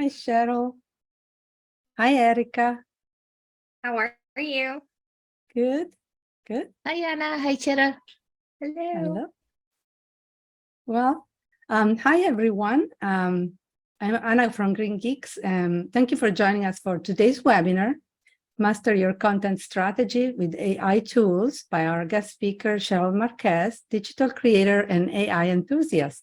Hi, Cheryl. Hi, Erica. How are you? Good, good. Hi, Anna. Hi, Cheryl. Hello. Hello. Well, hi, everyone. I'm Anna from GreenGeeks. Thank you for joining us for today's webinar, Master Your Content Strategy with AI Tools by our guest speaker, Cheryl Marquez, digital creator and AI enthusiast.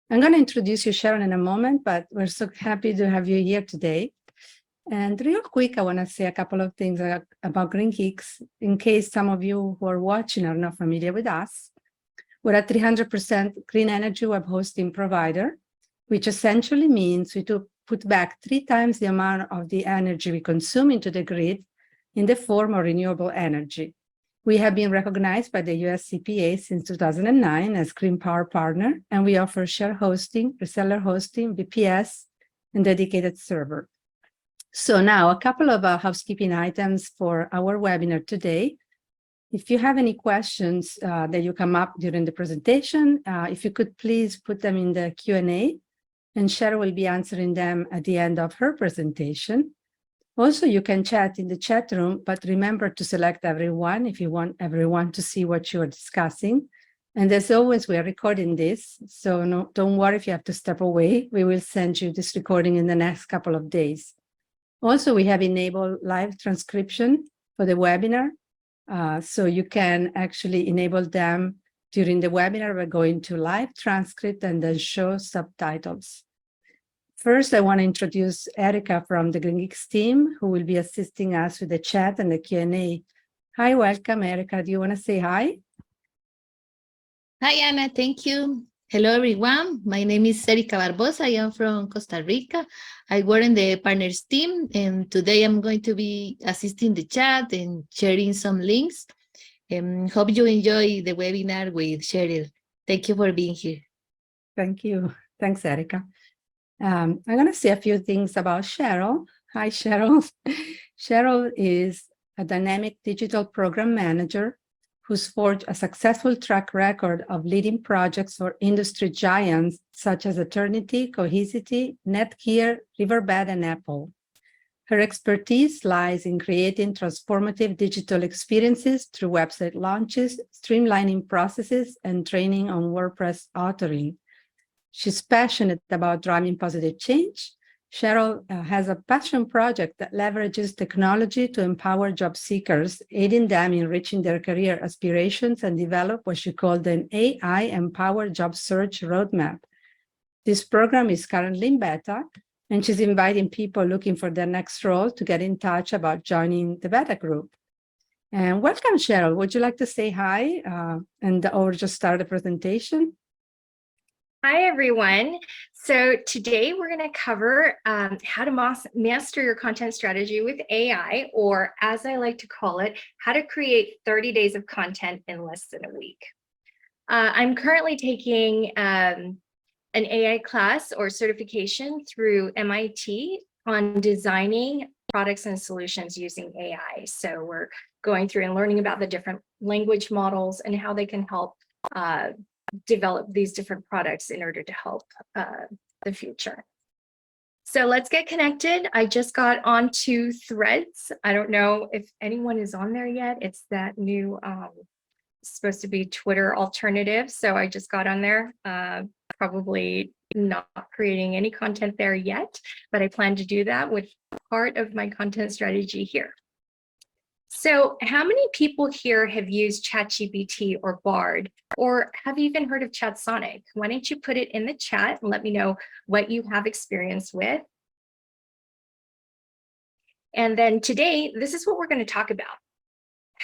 I'm going to introduce you, Cheryl, in a moment, but we're so happy to have you here today. And real quick, I want to say a couple of things about GreenGeeks, in case some of you who are watching are not familiar with us. We're a 300% green energy web hosting provider, which essentially means we put back 3 times the amount of the energy we consume into the grid in the form of renewable energy. We have been recognized by the US EPA since 2009 as Green Power Partner, and we offer share hosting, reseller hosting, VPS, and dedicated server. So now a couple of housekeeping items for our webinar today. If you have any questions that you come up during the presentation, if you could please put them in the Q&A, and Cheryl will be answering them at the end of her presentation. Also, you can chat in the chat room, but remember to select everyone if you want everyone to see what you are discussing. And as always, we are recording this, so don't worry if you have to step away. We will send you this recording in the next couple of days. Also, we have enabled live transcription for the webinar. So you can actually enable them during the webinar by going to live transcript and then show subtitles. First, I want to introduce Erica from the GreenGeeks team, who will be assisting us with the chat and the Q&A. Hi, welcome, Erica. Do you want to say hi? Hi, Anna. Thank you. Hello, everyone. My name is Erica Barbosa. I am from Costa Rica. I work in the partners team, and today I'm going to be assisting the chat and sharing some links. Hope you enjoy the webinar with Cheryl. Thank you for being here. Thank you. Thanks, Erica. I'm going to say a few things about Cheryl. Hi, Cheryl. Cheryl is a dynamic digital program manager who's forged a successful track record of leading projects for industry giants such as Eternity, Cohesity, Netgear, Riverbed, and Apple. Her expertise lies in creating transformative digital experiences through website launches, streamlining processes, and training on WordPress authoring. She's passionate about driving positive change. Cheryl has a passion project that leverages technology to empower job seekers, aiding them in reaching their career aspirations and develop what she called an AI-empowered job search roadmap. This program is currently in beta, and she's inviting people looking for their next role to get in touch about joining the beta group. And welcome, Cheryl. Would you like to say hi or just start the presentation? Hi, everyone. So today we're going to cover how to master your content strategy with AI, or as I like to call it, how to create 30 days of content in less than a week. I'm currently taking an AI class or certification through MIT on designing products and solutions using AI. So we're going through and learning about the different language models and how they can help develop these different products in order to help the future. So let's get connected. I just got onto Threads. I don't know if anyone is on there yet. It's that new, supposed to be Twitter alternative. So I just got on there, probably not creating any content there yet, but I plan to do that with part of my content strategy here. So how many people here have used ChatGPT or Bard, or have even heard of ChatSonic? Why don't you put it in the chat and let me know what you have experience with. And then today, this is what we're going to talk about: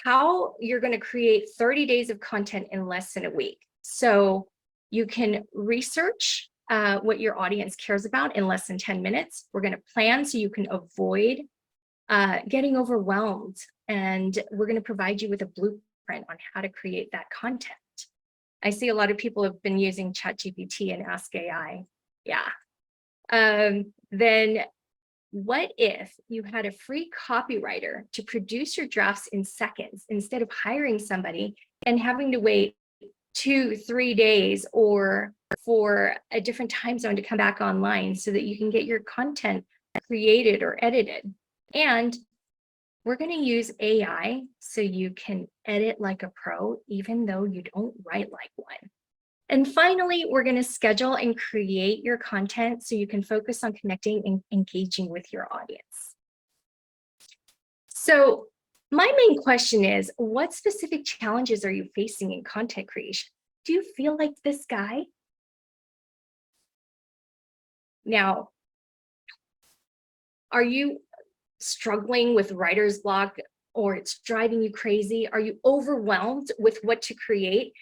how you're going to create 30 days of content in less than a week. So you can research what your audience cares about in less than 10 minutes. We're going to plan so you can avoid getting overwhelmed, and we're going to provide you with a blueprint on how to create that content. I see a lot of people have been using ChatGPT and Ask AI. Yeah. Then what if you had a free copywriter to produce your drafts in seconds instead of hiring somebody and having to wait 2-3 days or for a different time zone to come back online so that you can get your content created or edited. And we're going to use AI so you can edit like a pro, even though you don't write like one. And finally, we're going to schedule and create your content so you can focus on connecting and engaging with your audience. So my main question is, what specific challenges are you facing in content creation? Do you feel like this guy? Now, are you struggling with writer's block or it's driving you crazy? Are you overwhelmed with what to create?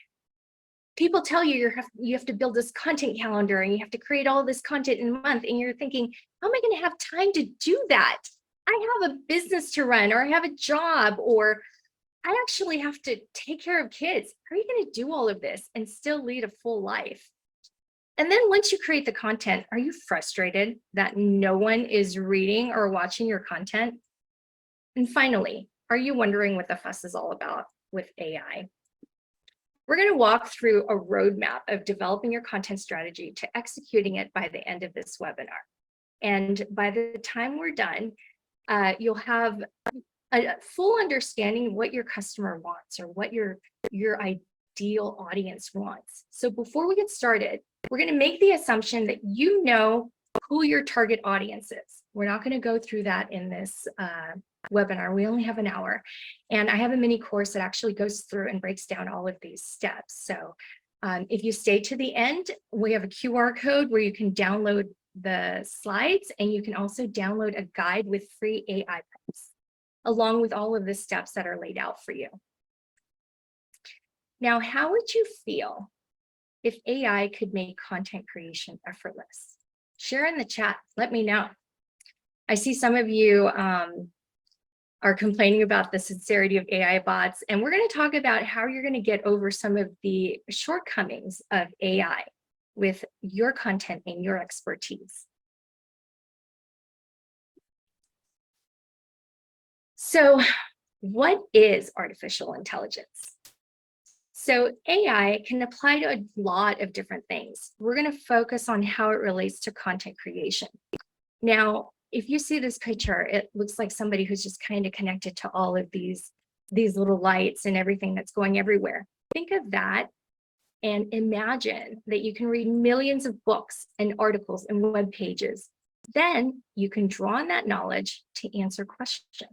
People tell you you have to build this content calendar and you have to create all this content in a month, and you're thinking, how am I going to have time to do that? I have a business to run, or I have a job, or I actually have to take care of kids. How are you going to do all of this and still lead a full life? And then once you create the content, are you frustrated that no one is reading or watching your content? And finally, are you wondering what the fuss is all about with AI? We're going to walk through a roadmap of developing your content strategy to executing it by the end of this webinar. And by the time we're done, you'll have a full understanding of what your customer wants or what your ideal audience wants. So before we get started, we're going to make the assumption that you know who your target audience is. We're not going to go through that in this webinar. We only have an hour. And I have a mini course that actually goes through and breaks down all of these steps. So if you stay to the end, we have a QR code where you can download the slides, and you can also download a guide with free AI prompts, along with all of the steps that are laid out for you. Now, how would you feel if AI could make content creation effortless? Share in the chat, let me know. I see some of you are complaining about the sincerity of AI bots, and we're going to talk about how you're going to get over some of the shortcomings of AI with your content and your expertise. So, what is artificial intelligence? So AI can apply to a lot of different things. We're going to focus on how it relates to content creation. Now, if you see this picture, it looks like somebody who's just kind of connected to all of these little lights and everything that's going everywhere. Think of that and imagine that you can read millions of books and articles and web pages. Then you can draw on that knowledge to answer questions.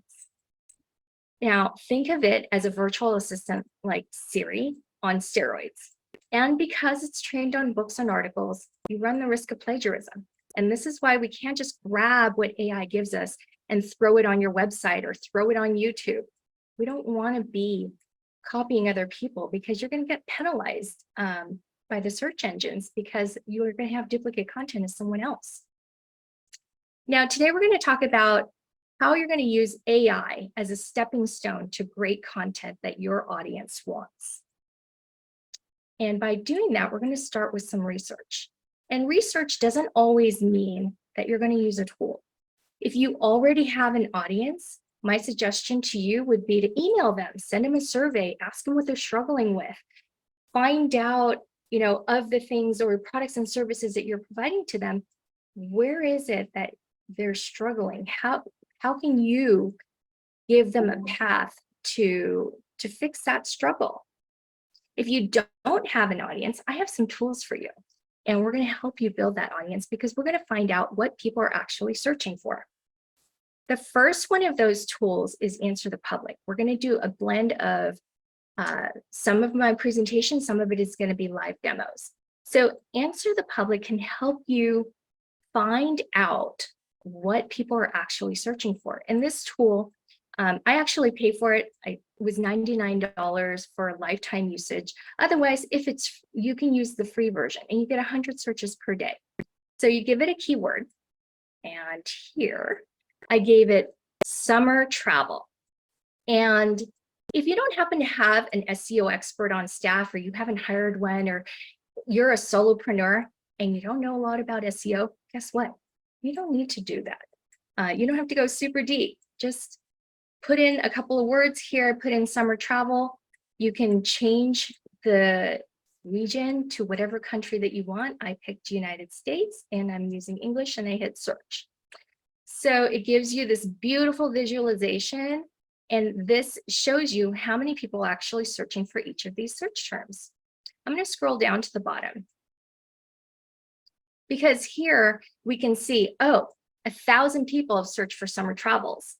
Now, think of it as a virtual assistant like Siri on steroids. And because it's trained on books and articles, you run the risk of plagiarism. And this is why we can't just grab what AI gives us and throw it on your website or throw it on YouTube. We don't want to be copying other people, because you're going to get penalized by the search engines because you're going to have duplicate content as someone else. Now, today we're going to talk about how you're going to use AI as a stepping stone to great content that your audience wants. And by doing that, we're going to start with some research. And research doesn't always mean that you're going to use a tool. If you already have an audience, my suggestion to you would be to email them, send them a survey, ask them what they're struggling with, find out, of the things or products and services that you're providing to them, where is it that they're struggling? How can you give them a path to fix that struggle? If you don't have an audience, I have some tools for you, and we're going to help you build that audience, because we're going to find out what people are actually searching for. The first one of those tools is Answer the Public. We're going to do a blend of some of my presentation, some of it is going to be live demos. So Answer the Public can help you find out what people are actually searching for. And this tool, I actually pay for it. It was $99 for lifetime usage. Otherwise, you can use the free version and you get 100 searches per day. So you give it a keyword, and here I gave it summer travel. And if you don't happen to have an SEO expert on staff, or you haven't hired one, or you're a solopreneur and you don't know a lot about SEO, guess what? You don't need to do that. You don't have to go super deep. Just put in a couple of words here, put in summer travel. You can change the region to whatever country that you want. I picked United States and I'm using English and I hit search. So it gives you this beautiful visualization, and this shows you how many people are actually searching for each of these search terms. I'm going to scroll down to the bottom, because here we can see, oh, 1,000 people have searched for summer travels.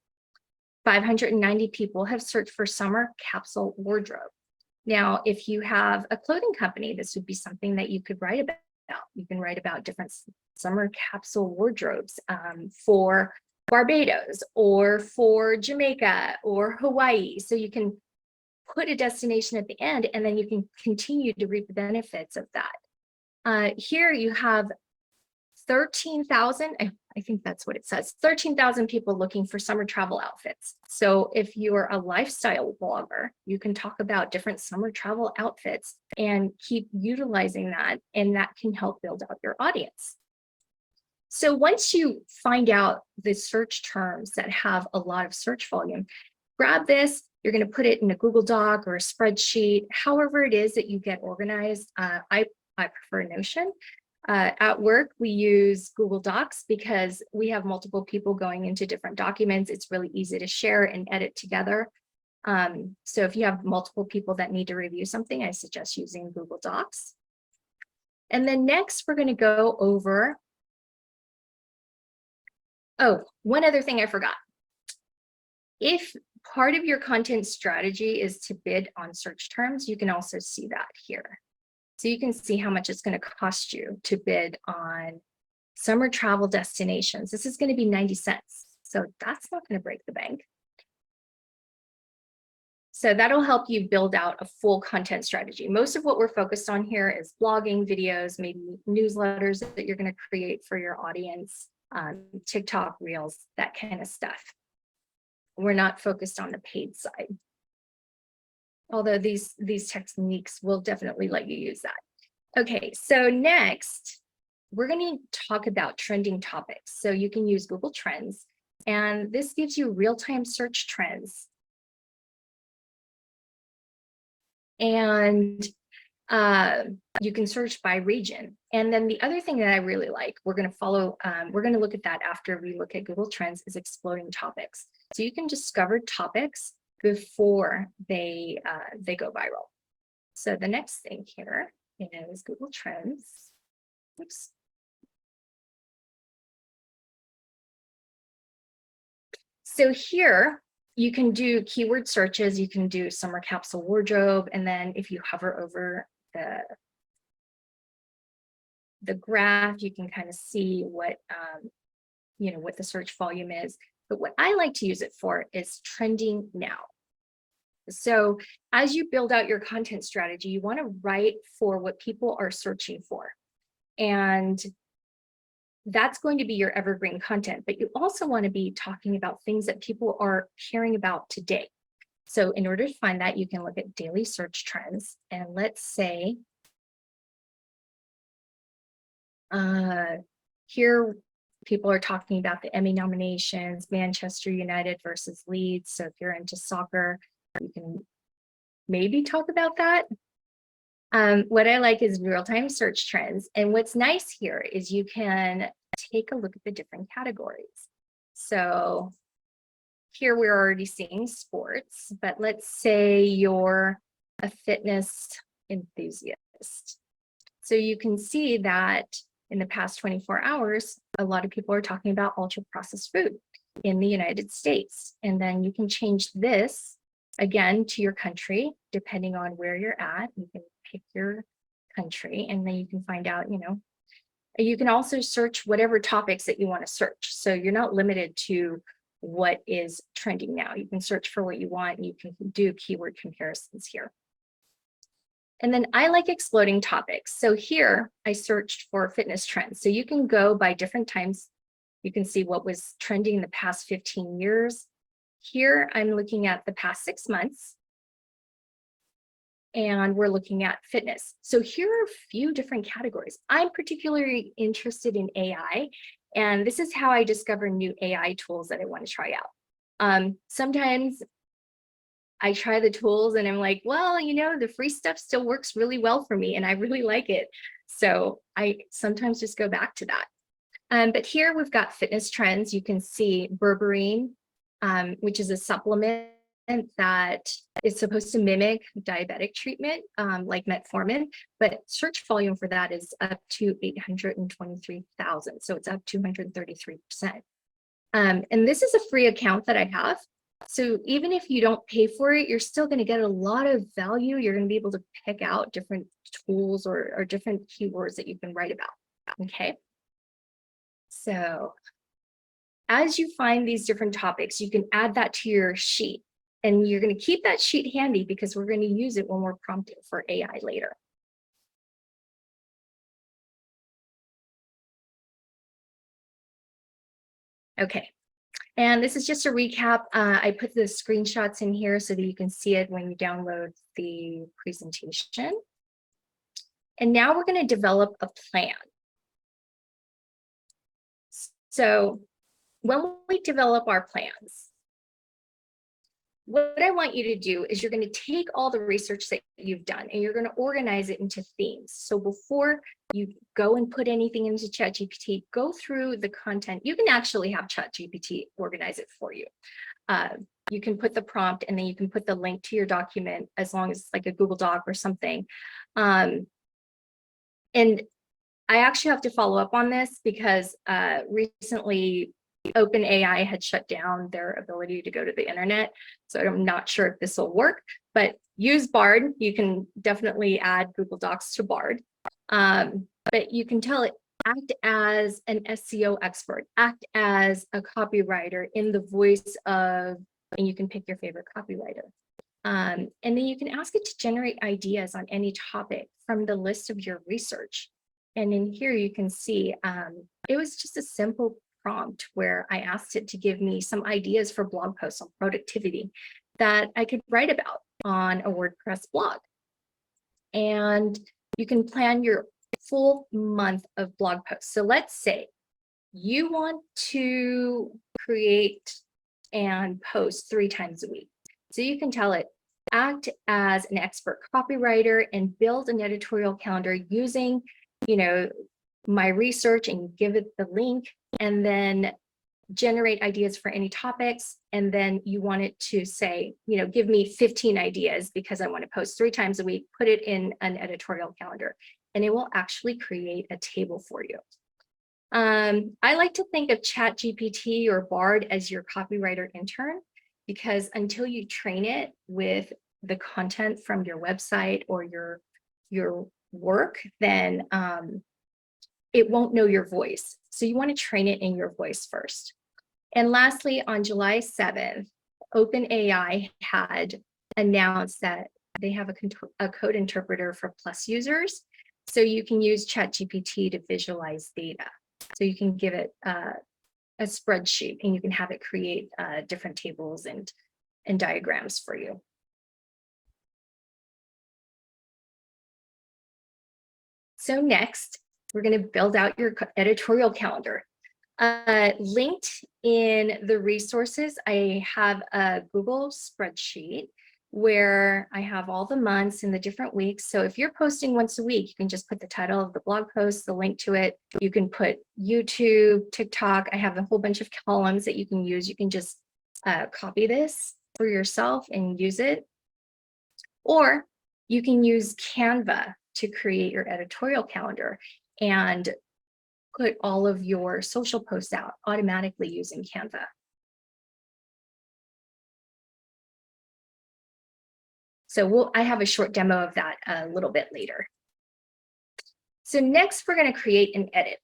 590 people have searched for summer capsule wardrobe. Now, if you have a clothing company, this would be something that you could write about. You can write about different summer capsule wardrobes for Barbados or for Jamaica or Hawaii. So you can put a destination at the end, and then you can continue to reap the benefits of that. Here you have 13,000, I think that's what it says, 13,000 people looking for summer travel outfits. So if you're a lifestyle blogger, you can talk about different summer travel outfits and keep utilizing that, and that can help build out your audience. So once you find out the search terms that have a lot of search volume, grab this, you're going to put it in a Google Doc or a spreadsheet, however it is that you get organized. I prefer Notion. At work, we use Google Docs because we have multiple people going into different documents. It's really easy to share and edit together. So if you have multiple people that need to review something, I suggest using Google Docs. And then next, we're going to go over, oh, one other thing I forgot. If part of your content strategy is to bid on search terms, you can also see that here. So you can see how much it's going to cost you to bid on summer travel destinations. This is going to be 90 cents. So that's not going to break the bank. So that'll help you build out a full content strategy. Most of what we're focused on here is blogging, videos, maybe newsletters that you're going to create for your audience, TikTok, Reels, that kind of stuff. We're not focused on the paid side. Although these techniques will definitely let you use that. Okay, so next, we're going to talk about trending topics. So you can use Google Trends, and this gives you real-time search trends. And you can search by region. And then the other thing that I really like, we're going to look at that after we look at Google Trends, is exploding topics. So you can discover topics before they go viral. So the next thing here is Google Trends. Oops. So here you can do keyword searches, you can do summer capsule wardrobe, and then if you hover over the graph, you can kind of see what what the search volume is. But what I like to use it for is trending now. So as you build out your content strategy, you want to write for what people are searching for. And that's going to be your evergreen content, but you also want to be talking about things that people are caring about today. So in order to find that, you can look at daily search trends. And let's say here, people are talking about the Emmy nominations, Manchester United versus Leeds. So if you're into soccer, you can maybe talk about that. What I like is real-time search trends. And what's nice here is you can take a look at the different categories. So here we're already seeing sports, but let's say you're a fitness enthusiast. So you can see that in the past 24 hours, a lot of people are talking about ultra-processed food in the United States. And then you can change this again to your country, depending on where you're at. You can pick your country, and then you can find out, you can also search whatever topics that you want to search. So you're not limited to what is trending now. You can search for what you want, and you can do keyword comparisons here. And then I like exploding topics. So here I searched for fitness trends. So you can go by different times. You can see what was trending in the past 15 years. Here I'm looking at the past 6 months. And we're looking at fitness. So here are a few different categories. I'm particularly interested in AI, and this is how I discover new AI tools that I want to try out. Sometimes I try the tools and I'm like, well, you know, the free stuff still works really well for me and I really like it. So I sometimes just go back to that. But here we've got fitness trends. You can see berberine, which is a supplement that is supposed to mimic diabetic treatment, like metformin, but search volume for that is up to 823,000. So it's up 233%. And this is a free account that I have. So even if you don't pay for it, you're still going to get a lot of value. You're going to be able to pick out different tools or different keywords that you can write about. Okay. So as you find these different topics, you can add that to your sheet. And you're going to keep that sheet handy because we're going to use it when we're prompting for AI later. Okay, and this is just a recap. I put the screenshots in here so that you can see it when you download the presentation. And now we're going to develop a plan. So when we develop our plans, what I want you to do is you're going to take all the research that you've done and you're going to organize it into themes. So before you go and put anything into ChatGPT, go through the content. You can actually have ChatGPT organize it for you. You can put the prompt and then you can put the link to your document as long as it's like a Google Doc or something. And I actually have to follow up on this because recently OpenAI had shut down their ability to go to the internet. So I'm not sure if this will work, but use Bard. You can definitely add Google Docs to Bard. But you can tell it, act as an SEO expert, act as a copywriter in the voice of, and you can pick your favorite copywriter. And then you can ask it to generate ideas on any topic from the list of your research. And in here you can see, it was just a simple prompt where I asked it to give me some ideas for blog posts on productivity that I could write about on a WordPress blog. And you can plan your full month of blog posts. So let's say you want to create and post 3 times a week. So you can tell it, act as an expert copywriter and build an editorial calendar using, you know, my research, and give it the link, and then generate ideas for any topics. And then you want it to say, you know, give me 15 ideas because I want to post 3 times a week, put it in an editorial calendar, and it will actually create a table for you. I like to think of ChatGPT or Bard as your copywriter intern, because until you train it with the content from your website or your work, then it won't know your voice. So you want to train it in your voice first. And lastly, on July 7th, OpenAI had announced that they have a code interpreter for Plus users. So you can use ChatGPT to visualize data. So you can give it a spreadsheet and you can have it create different tables and diagrams for you. So next, we're going to build out your editorial calendar. Linked in the resources, I have a Google spreadsheet where I have all the months and the different weeks. So if you're posting once a week, you can just put the title of the blog post, the link to it. You can put YouTube, TikTok. I have a whole bunch of columns that you can use. You can just copy this for yourself and use it. Or you can use Canva to create your editorial calendar and put all of your social posts out automatically using Canva. So I have a short demo of that a little bit later. So next, we're going to create an edit.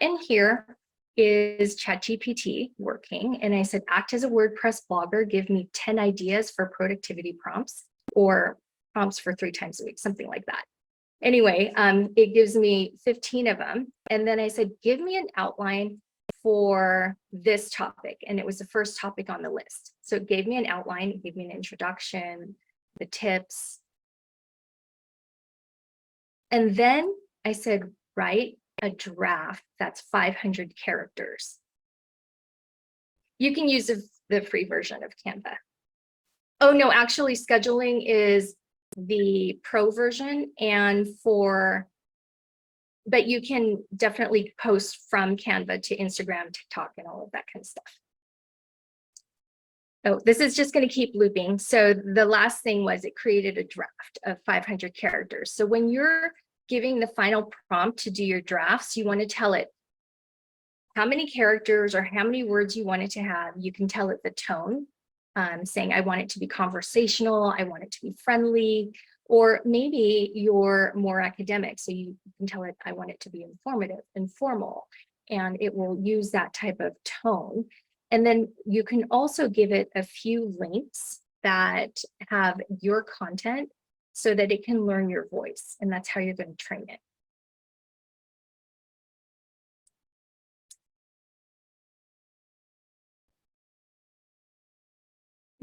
And here is ChatGPT working. And I said, act as a WordPress blogger, give me 10 ideas for productivity prompts, or prompts for 3 times a week, something like that. Anyway, it gives me 15 of them. And then I said, give me an outline for this topic. And it was the first topic on the list. So it gave me an outline, it gave me an introduction, the tips. And then I said, write a draft that's 500 characters. You can use the free version of Canva. Oh no, actually scheduling is the pro version, and but you can definitely post from Canva to Instagram, TikTok, and all of that kind of stuff. Oh, this is just going to keep looping. So the last thing was it created a draft of 500 characters. So when you're giving the final prompt to do your drafts, you want to tell it how many characters or how many words you want it to have. You can tell it the tone, saying I want it to be conversational, I want it to be friendly, or maybe you're more academic, so you can tell it I want it to be informative, informal, and it will use that type of tone. And then you can also give it a few links that have your content so that it can learn your voice, and that's how you're going to train it.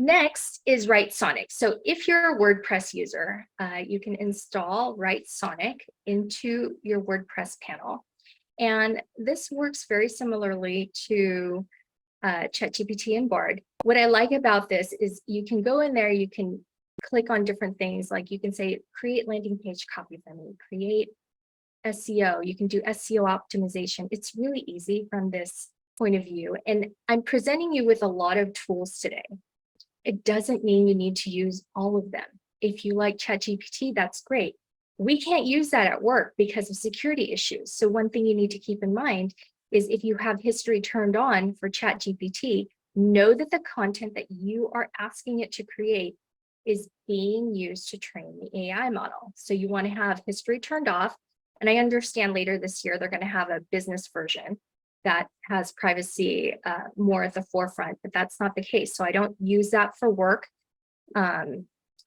Next is Write Sonic. So if you're a WordPress user, you can install Write Sonic into your WordPress panel. And this works very similarly to ChatGPT and Bard. What I like about this is you can go in there, you can click on different things, like you can say, create landing page copy for me, create SEO, you can do SEO optimization. It's really easy from this point of view. And I'm presenting you with a lot of tools today. It doesn't mean you need to use all of them. If you like ChatGPT, that's great. We can't use that at work because of security issues. So one thing you need to keep in mind is if you have history turned on for ChatGPT, know that the content that you are asking it to create is being used to train the AI model. So you want to have history turned off. And I understand later this year, they're going to have a business version that has privacy more at the forefront, but that's not the case. So I don't use that for work. I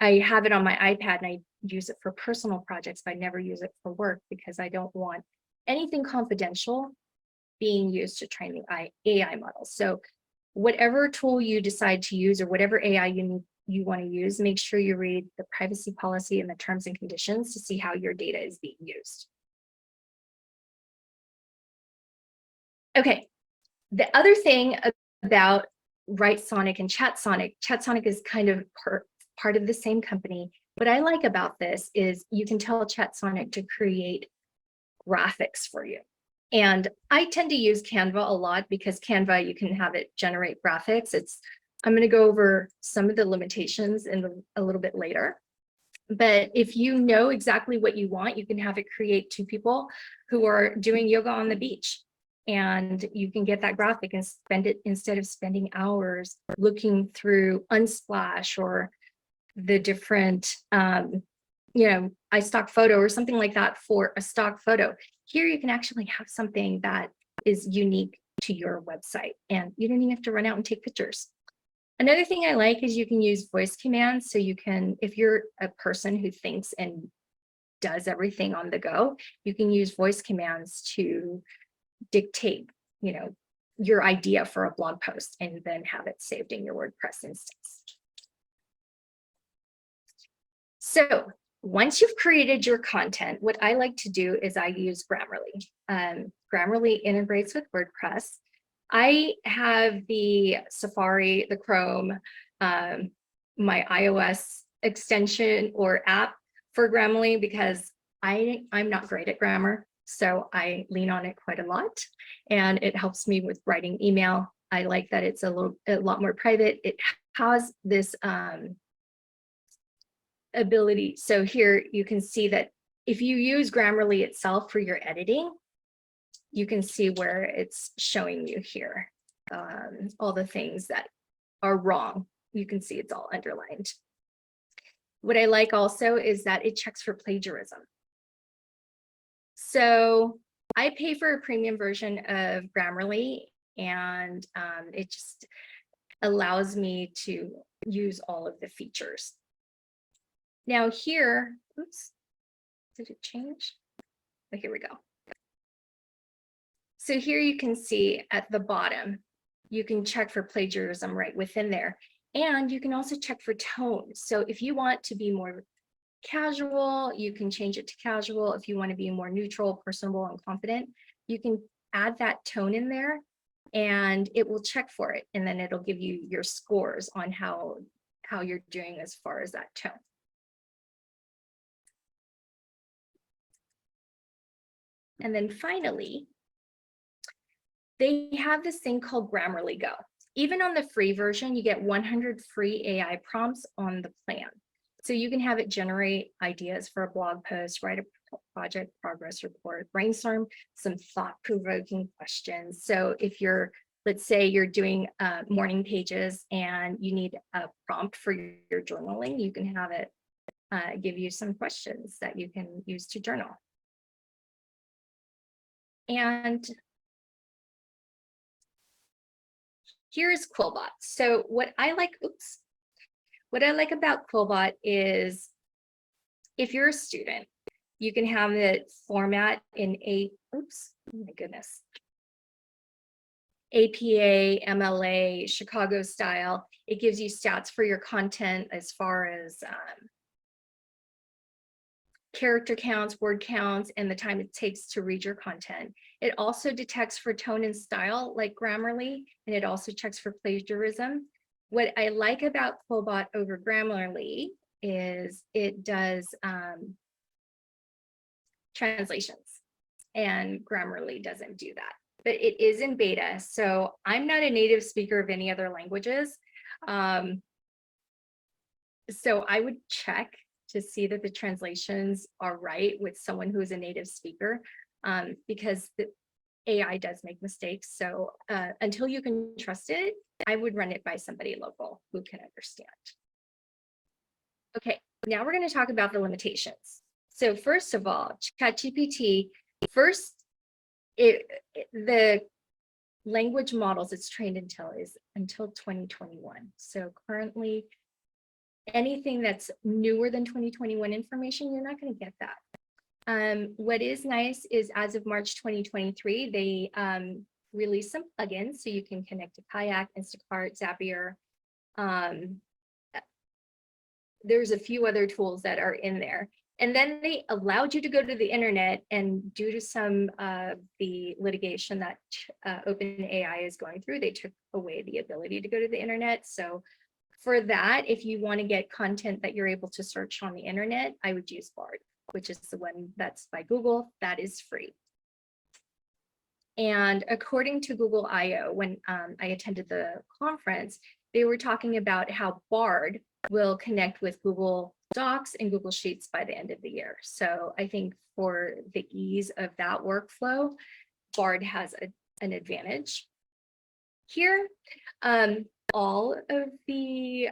have it on my iPad and I use it for personal projects, but I never use it for work because I don't want anything confidential being used to train the AI model. So whatever tool you decide to use or whatever AI you want to use, make sure you read the privacy policy and the terms and conditions to see how your data is being used. Okay, the other thing about Write Sonic and Chat Sonic is kind of part of the same company. What I like about this is you can tell Chat Sonic to create graphics for you. And I tend to use Canva a lot because Canva, you can have it generate graphics. I'm going to go over some of the limitations a little bit later. But if you know exactly what you want, you can have it create two people who are doing yoga on the beach. And you can get that graphic and spend it, instead of spending hours looking through Unsplash or the different, iStock photo or something like that for a stock photo. Here you can actually have something that is unique to your website and you don't even have to run out and take pictures. Another thing I like is you can use voice commands. So you can, if you're a person who thinks and does everything on the go, you can use voice commands to dictate, your idea for a blog post and then have it saved in your WordPress instance. So once you've created your content, what I like to do is I use Grammarly. Grammarly integrates with WordPress. I have the Safari, the Chrome, my iOS extension or app for Grammarly because I'm not great at grammar. So I lean on it quite a lot and it helps me with writing email. I like that it's a lot more private. It has this ability. So here you can see that if you use Grammarly itself for your editing, you can see where it's showing you here all the things that are wrong. You can see it's all underlined. What I like also is that it checks for plagiarism. So I pay for a premium version of Grammarly, and it just allows me to use all of the features. Now here, oops, did it change? Oh, here we go. So here you can see at the bottom, you can check for plagiarism right within there. And you can also check for tone. So if you want to be more casual, you can change it to casual. If you want to be more neutral, personable, and confident, you can add that tone in there and it will check for it. And then it'll give you your scores on how how you're doing as far as that tone. And then finally, they have this thing called Grammarly Go. Even on the free version, you get 100 free AI prompts on the plan. So you can have it generate ideas for a blog post, write a project progress report, brainstorm some thought-provoking questions. So if you're, let's say you're doing morning pages and you need a prompt for your journaling, you can have it give you some questions that you can use to journal. And here's Quillbot. So what I like about Quillbot is if you're a student, you can have it format in APA, MLA, Chicago style. It gives you stats for your content as far as character counts, word counts, and the time it takes to read your content. It also detects for tone and style like Grammarly, and it also checks for plagiarism. What I like about Quillbot over Grammarly is it does translations, and Grammarly doesn't do that. But it is in beta, so I'm not a native speaker of any other languages. So I would check to see that the translations are right with someone who is a native speaker, because the AI does make mistakes. So until you can trust it, I would run it by somebody local who can understand. Okay, now we're going to talk about the limitations. So first of all, ChatGPT, the language models it's trained until 2021. So currently, anything that's newer than 2021 information, you're not going to get that. What is nice is as of March 2023, they released some plugins so you can connect to Kayak, Instacart, Zapier. There's a few other tools that are in there. And then they allowed you to go to the internet, and due to some of the litigation that OpenAI is going through, they took away the ability to go to the internet. So for that, if you want to get content that you're able to search on the internet, I would use Bard, which is the one that's by Google, that is free. And according to Google I/O, when I attended the conference, they were talking about how Bard will connect with Google Docs and Google Sheets by the end of the year. So I think for the ease of that workflow, Bard has an advantage. Here, all of the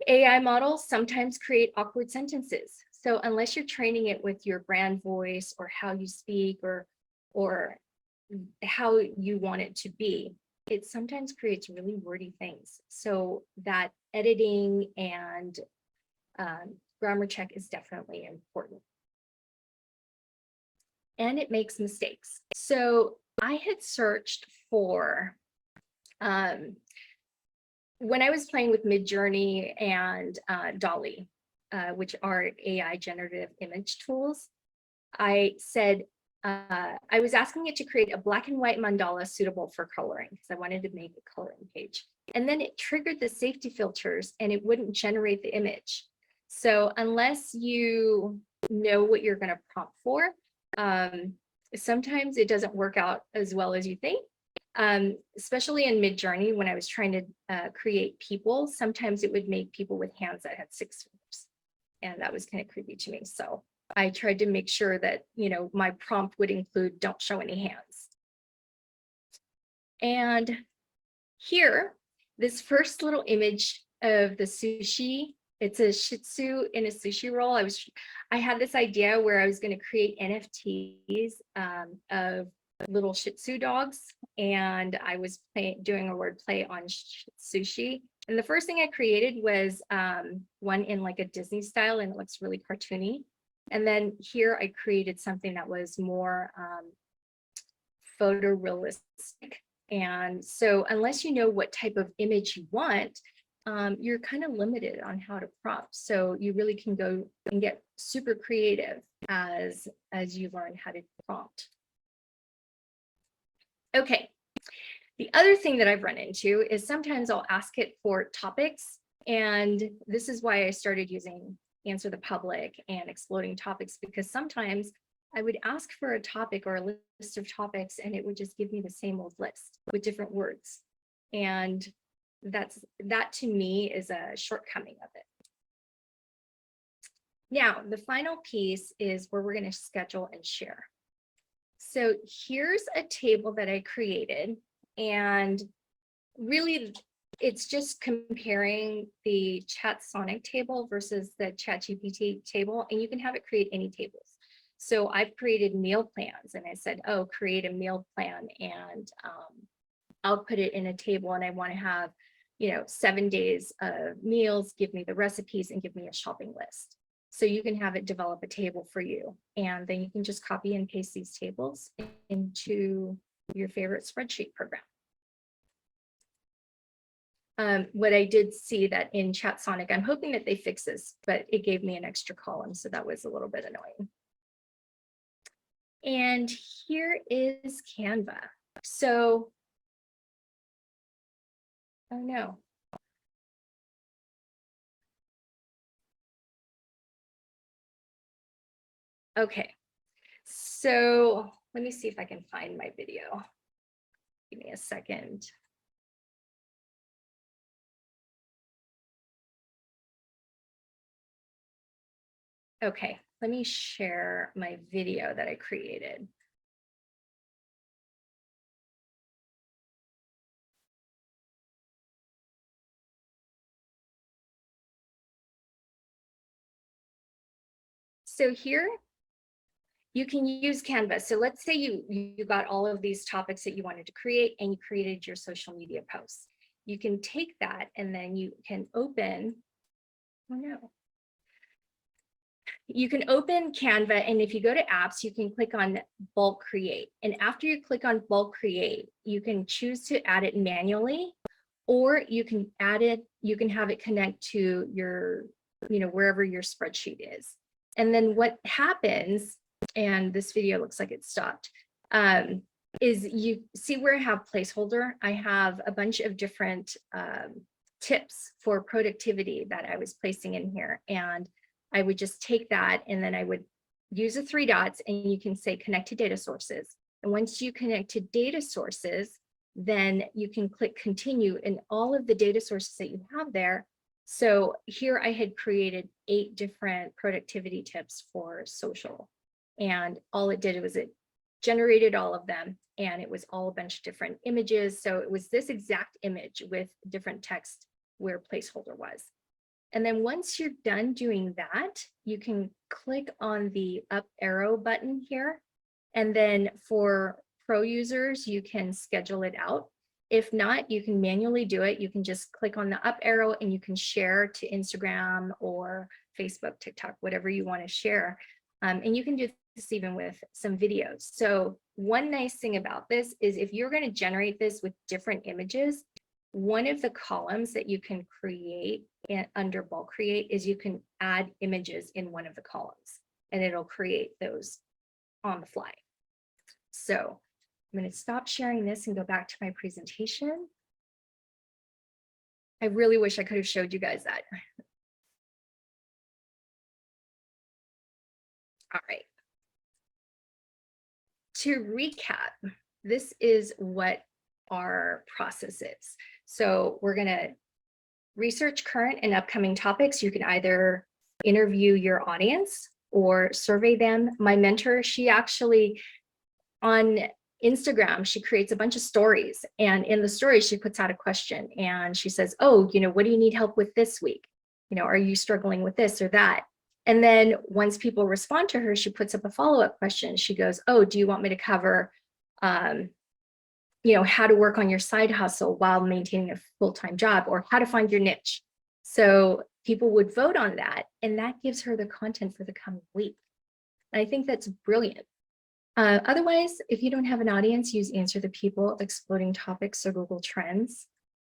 AI models sometimes create awkward sentences. So unless you're training it with your brand voice or how you speak or how you want it to be, it sometimes creates really wordy things. So that editing and grammar check is definitely important. And it makes mistakes. So I had searched for, when I was playing with Midjourney and Dolly, which are AI generative image tools, I said, I was asking it to create a black and white mandala suitable for coloring because I wanted to make a coloring page. And then it triggered the safety filters and it wouldn't generate the image. So unless you know what you're going to prompt for, sometimes it doesn't work out as well as you think. Especially in Midjourney, when I was trying to create people, sometimes it would make people with hands that had 6 fingers. And that was kind of creepy to me. So I tried to make sure that, you know, my prompt would include don't show any hands. And here, this first little image of the sushi, it's a Shih Tzu in a sushi roll. I had this idea where I was going to create NFTs of little Shih Tzu dogs, and I was doing a word play on sushi. And the first thing I created was one in like a Disney style, and it looks really cartoony. And then here I created something that was more photorealistic. And so unless you know what type of image you want, you're kind of limited on how to prompt. So you really can go and get super creative as you learn how to prompt. Okay, The other thing that I've run into is sometimes I'll ask it for topics. And this is why I started using Answer the Public and Exploding Topics, because sometimes I would ask for a topic or a list of topics and it would just give me the same old list with different words. And that to me is a shortcoming of it. Now, the final piece is where we're going to schedule and share. So here's a table that I created, and really it's just comparing the ChatSonic table versus the ChatGPT table, and you can have it create any tables. So I've created meal plans, and I said, oh, create a meal plan, and I'll put it in a table, and I want to have, 7 days of meals, give me the recipes, and give me a shopping list. So you can have it develop a table for you, and then you can just copy and paste these tables into your favorite spreadsheet program. What I did see that in ChatSonic, I'm hoping that they fix this, but it gave me an extra column, so that was a little bit annoying. And here is Canva. So, oh no. Okay, so let me see if I can find my video. Give me a second. Okay, let me share my video that I created. So here, you can use Canva. So let's say you got all of these topics that you wanted to create and you created your social media posts. You can take that and then you can open, oh no. You can open Canva, and if you go to apps, you can click on bulk create. And after you click on bulk create, you can choose to add it manually, or you can add it, you can have it connect to your, wherever your spreadsheet is. And then what happens, and this video looks like it stopped, is you see where I have placeholder. I have a bunch of different tips for productivity that I was placing in here. And I would just take that, and then I would use the 3 dots, and you can say connect to data sources. And once you connect to data sources, then you can click continue, and all of the data sources that you have there. So here I had created 8 different productivity tips for social. And all it did was it generated all of them, and it was all a bunch of different images. So it was this exact image with different text where placeholder was. And then once you're done doing that, you can click on the up arrow button here. And then for pro users, you can schedule it out. If not, you can manually do it. You can just click on the up arrow and you can share to Instagram or Facebook, TikTok, whatever you want to share. And you can do this even with some videos. So one nice thing about this is if you're going to generate this with different images, one of the columns that you can create under bulk create is you can add images in one of the columns, and it'll create those on the fly. So I'm going to stop sharing this and go back to my presentation. I really wish I could have showed you guys that. All right. To recap, this is what our process is. So we're going to research current and upcoming topics. You can either interview your audience or survey them. My mentor, she actually, on Instagram, she creates a bunch of stories, and in the stories, she puts out a question, and she says, oh, what do you need help with this week? Are you struggling with this or that? And then once people respond to her, she puts up a follow-up question. She goes, oh, do you want me to cover how to work on your side hustle while maintaining a full-time job, or how to find your niche? So people would vote on that, and that gives her the content for the coming week. And I think that's brilliant. Otherwise, if you don't have an audience, use Answer the People, Exploding Topics, or Google Trends.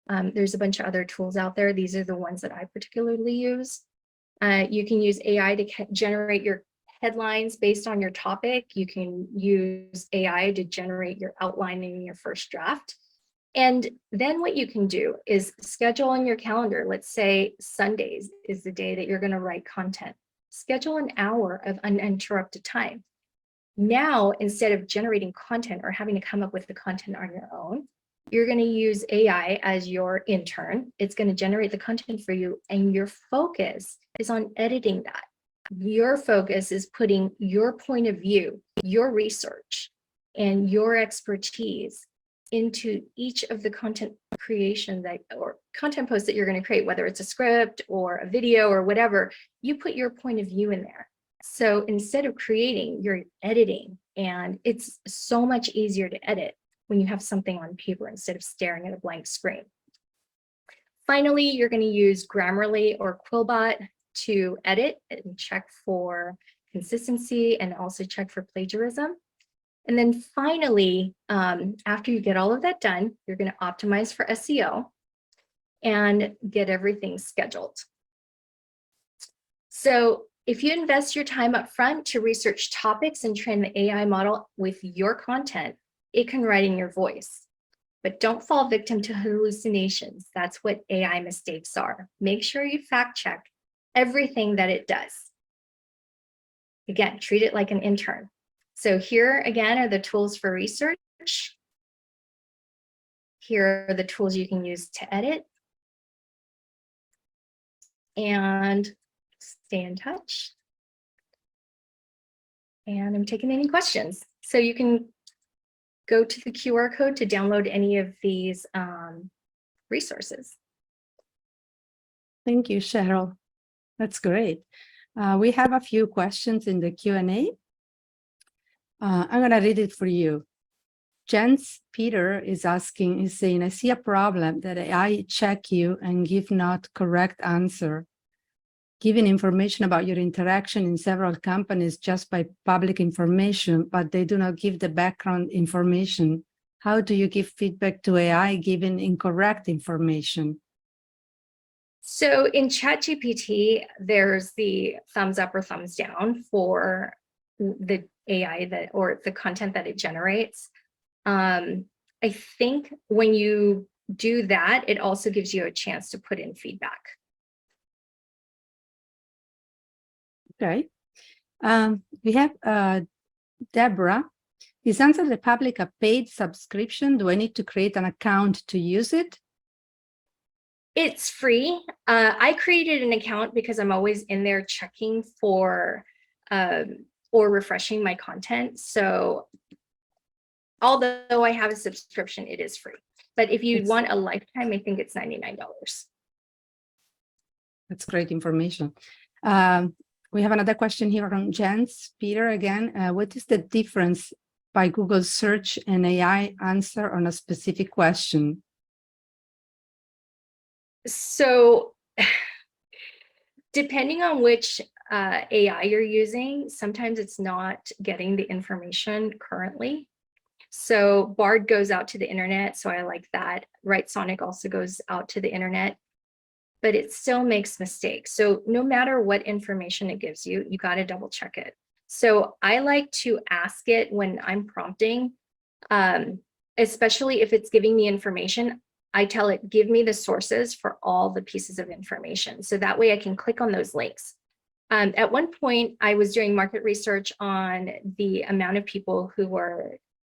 There's a bunch of other tools out there. These are the ones that I particularly use. You can use AI to generate your headlines based on your topic. You can use AI to generate your outline in your first draft. And then what you can do is schedule on your calendar. Let's say Sundays is the day that you're going to write content. Schedule an hour of uninterrupted time. Now, instead of generating content or having to come up with the content on your own, you're going to use AI as your intern. It's going to generate the content for you, and your focus is on editing that. Your focus is putting your point of view, your research, and your expertise into each of the content creation or content posts that you're going to create, whether it's a script or a video or whatever. You put your point of view in there. So instead of creating, you're editing, and it's so much easier to edit when you have something on paper instead of staring at a blank screen. Finally, you're going to use Grammarly or Quillbot to edit and check for consistency and also check for plagiarism. And then finally, after you get all of that done, you're going to optimize for SEO and get everything scheduled. So if you invest your time up front to research topics and train the AI model with your content, it can write in your voice. But don't fall victim to hallucinations. That's what AI mistakes are. Make sure you fact check everything that it does. Again, treat it like an intern. So here again are the tools for research. Here are the tools you can use to edit. And stay in touch. And I'm taking any questions. So you can go to the QR code to download any of these resources. Thank you, Cheryl. That's great. We have a few questions in the Q&A. I'm going to read it for you. Jens Peter is saying, I see a problem that AI check you and give not correct answer. Giving information about your interaction in several companies just by public information, but they do not give the background information. How do you give feedback to AI given incorrect information? So in ChatGPT, there's the thumbs up or thumbs down for the AI or the content that it generates. I think when you do that, it also gives you a chance to put in feedback. Okay. We have Deborah. Is Answer the Public a paid subscription? Do I need to create an account to use it? It's free. I created an account because I'm always in there checking for or refreshing my content. So although I have a subscription, it is free. But if you want a lifetime, I think it's $99. That's great information. We have another question here from Jens Peter again. What is the difference by Google search and AI answer on a specific question? So depending on which AI you're using, sometimes it's not getting the information currently. So Bard goes out to the internet, so I like that. Sonic also goes out to the internet, but it still makes mistakes. So no matter what information it gives you, you got to double check it. So I like to ask it when I'm prompting, especially if it's giving me information, I tell it, give me the sources for all the pieces of information. So that way I can click on those links. At one point, I was doing market research on the amount of people who were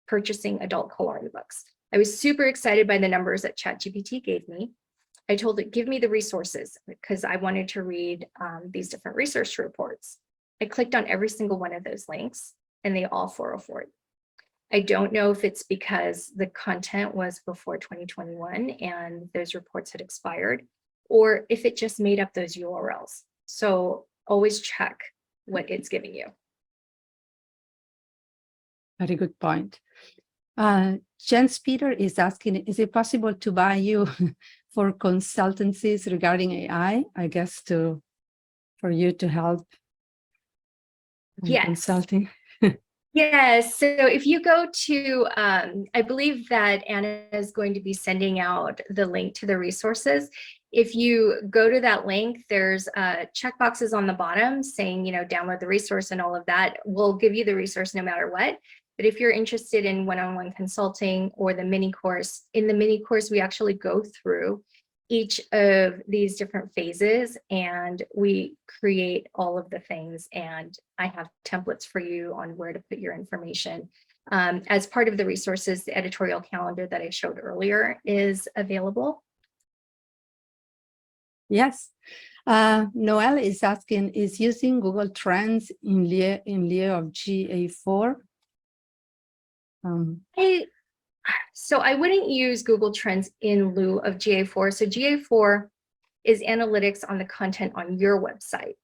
purchasing adult coloring books. I was super excited by the numbers that ChatGPT gave me. I told it, give me the resources because I wanted to read these different research reports. I clicked on every single one of those links and they all 404'd. I don't know if it's because the content was before 2021 and those reports had expired, or if it just made up those URLs. So always check what it's giving you. Very good point. Jens Peter is asking, is it possible to buy you for consultancies regarding AI? I guess for you to help in consulting. Yes, so if you go to, I believe that Anna is going to be sending out the link to the resources. If you go to that link, there's checkboxes on the bottom saying, download the resource and all of that. We'll give you the resource no matter what. But if you're interested in one-on-one consulting or the mini course, in the mini course, we actually go through each of these different phases and we create all of the things. And I have templates for you on where to put your information. As part of the resources, the editorial calendar that I showed earlier is available. Yes. Noel is asking, is using Google Trends in lieu of GA4? So I wouldn't use Google Trends in lieu of GA4. So GA4 is analytics on the content on your website.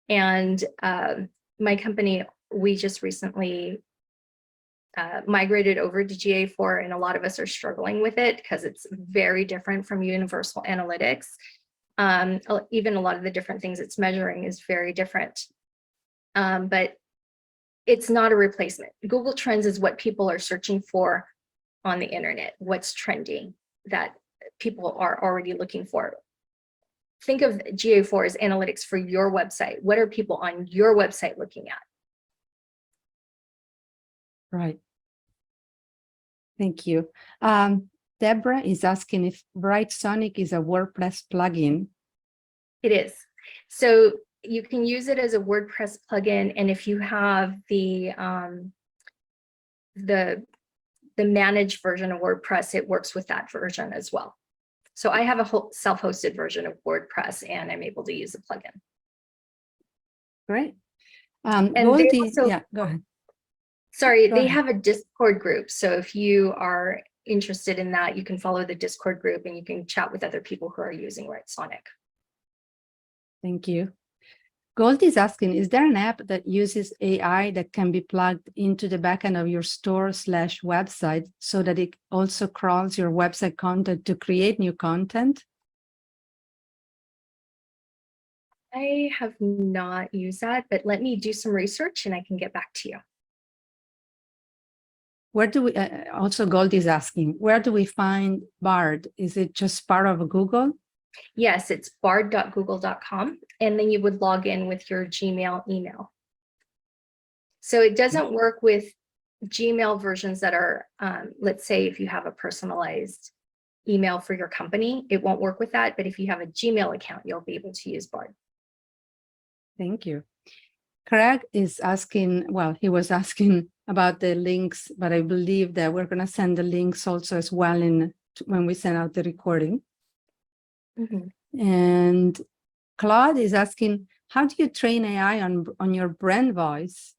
And my company, we just recently migrated over to GA4, and a lot of us are struggling with it because it's very different from universal analytics. Even a lot of the different things it's measuring is very different. But it's not a replacement. Google Trends is what people are searching for on the internet, what's trending that people are already looking for. Think of GA4 as analytics for your website. What are people on your website looking at? Right. Thank you. Deborah is asking if Bright Sonic is a WordPress plugin. It is. So you can use it as a WordPress plugin, and if you have the managed version of WordPress, it works with that version as well. So I have a whole self-hosted version of WordPress, and I'm able to use the plugin. Great. And Goldie, also, yeah, go ahead. Sorry, Go they ahead. have a Discord group. So if you are interested in that, you can follow the Discord group and you can chat with other people who are using Sonic. Thank you. Gold is asking, is there an app that uses AI that can be plugged into the backend of your store/website so that it also crawls your website content to create new content? I have not used that, but let me do some research and I can get back to you. Where do we, also Gold is asking, where do we find Bard? Is it just part of Google? Yes, it's bard.google.com, and then you would log in with your Gmail email. So it doesn't work with Gmail versions that are, let's say if you have a personalized email for your company, it won't work with that. But if you have a Gmail account, you'll be able to use Bard. Thank you. Craig is asking, well, he was asking about the links, but I believe that we're going to send the links also as well when we send out the recording. Mm-hmm. And Claude is asking, how do you train AI on your brand voice?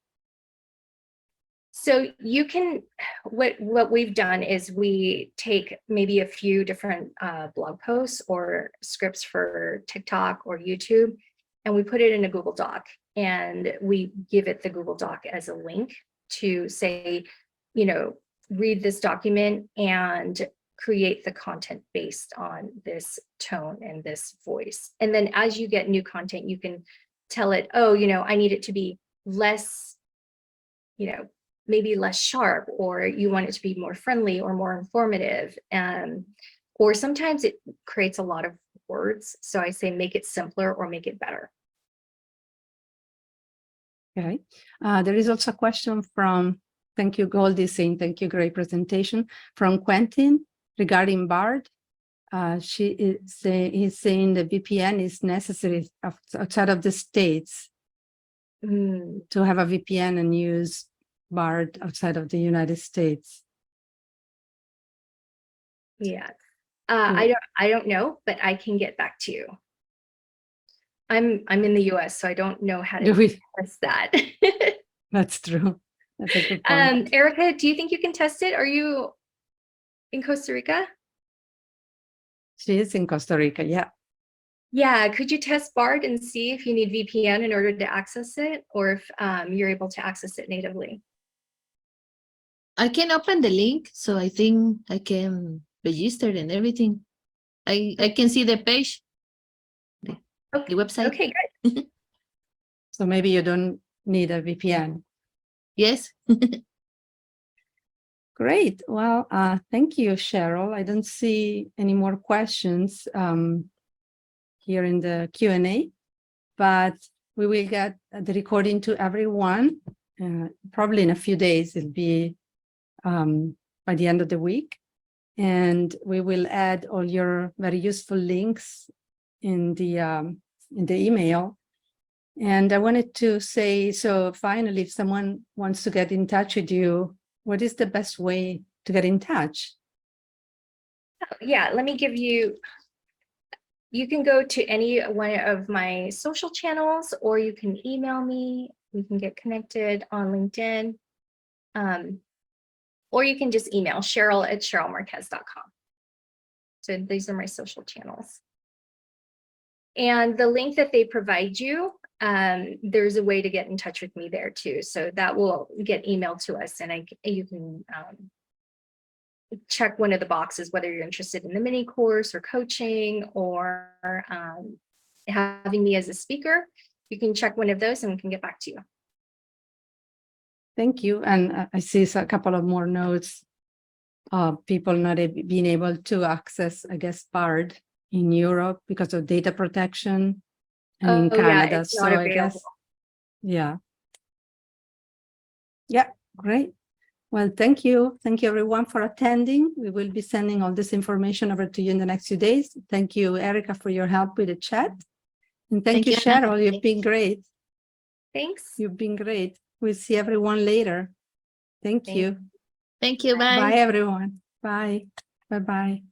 So you can, what we've done is we take maybe a few different blog posts or scripts for TikTok or YouTube, and we put it in a Google Doc, and we give it the Google Doc as a link to say, you know, read this document and create the content based on this tone and this voice. And then as you get new content, you can tell it, oh, you know, I need it to be less, you know, maybe less sharp, or you want it to be more friendly or more informative. Or sometimes it creates a lot of words. So I say, make it simpler or make it better. Okay. There is also a question from, thank you, Goldie, saying, thank you, great presentation, from Quentin regarding Bard. He's saying the VPN is necessary outside of the States to have a VPN and use Bard outside of the United States. Yeah, I don't know, but I can get back to you. I'm in the US, so I don't know how to test that. That's true. That's a good point. Erica, do you think you can test it? Are you in Costa Rica? She is in Costa Rica, yeah. Yeah, could you test Bard and see if you need VPN in order to access it, or if you're able to access it natively? I can open the link, so I think I can register and everything. I can see the page, the website. Okay, good. So maybe you don't need a VPN. Yes. Great. Well, thank you, Cheryl. I don't see any more questions here in the Q&A, but we will get the recording to everyone. probably in a few days. It'll be by the end of the week. And we will add all your very useful links in the email. And I wanted to say, so finally, if someone wants to get in touch with you, what is the best way to get in touch? Yeah, let me give you, you can go to any one of my social channels, or you can email me. We can get connected on LinkedIn. Or you can just email Cheryl@CherylMarquez.com. So these are my social channels. And the link that they provide you, there's a way to get in touch with me there too. So that will get emailed to us, and you can check one of the boxes, whether you're interested in the mini course or coaching or having me as a speaker. You can check one of those and we can get back to you. Thank you. And I see a couple of more notes of people not being able to access, I guess, BARD in Europe because of data protection, and in Canada. Yeah, it's not available. I guess, yeah. Yeah, great. Well, thank you. Thank you, everyone, for attending. We will be sending all this information over to you in the next few days. Thank you, Erica, for your help with the chat. And thank you, Cheryl. You've been great. Thanks. You've been great. We'll see everyone later. Thank you. Thank you. Bye. Bye, everyone. Bye. Bye-bye.